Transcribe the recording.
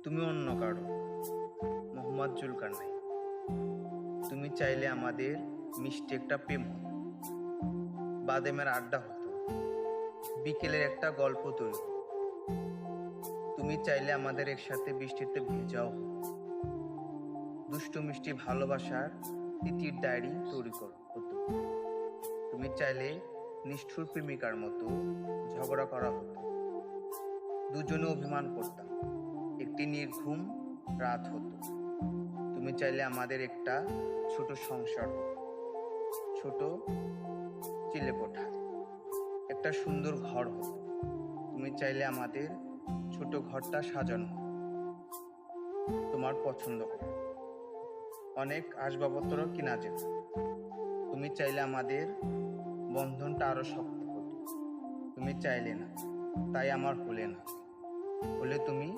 তুমি অন্য কারো, মোহাম্মদ জুলকারনাইন। তুমি চাইলে আমাদের মিষ্টি একটা প্রেম হতো, বাদেমের আড্ডা হতো, বিকেলের একটা গল্প তৈরি হতো। তুমি চাইলে আমাদের একসাথে বৃষ্টিতে ভেজাও হতো, দুষ্টু মিষ্টি ভালোবাসার তিতির ডায়েরি তৈরি হতো। তুমি চাইলে নিষ্ঠুর প্রেমিকার মতো ঝগড়া করা হতো, দুজনে অভিমান করতাম, একটি নির্ঘুম রাত হতো। তুমি চাইলে আমাদের একটা ছোট সংসার হতো, ছোট চিলেকোঠা, একটা সুন্দর ঘর হতো। তুমি চাইলে আমাদের ছোট ঘরটা সাজানো হতো তোমার পছন্দ করে, অনেক আসবাবপত্র কিনা যেত। তুমি চাইলে আমাদের বন্ধনটা আরো শক্ত হতো। তুমি চাইলে না, তাই আমার হলে না। হলে তুমি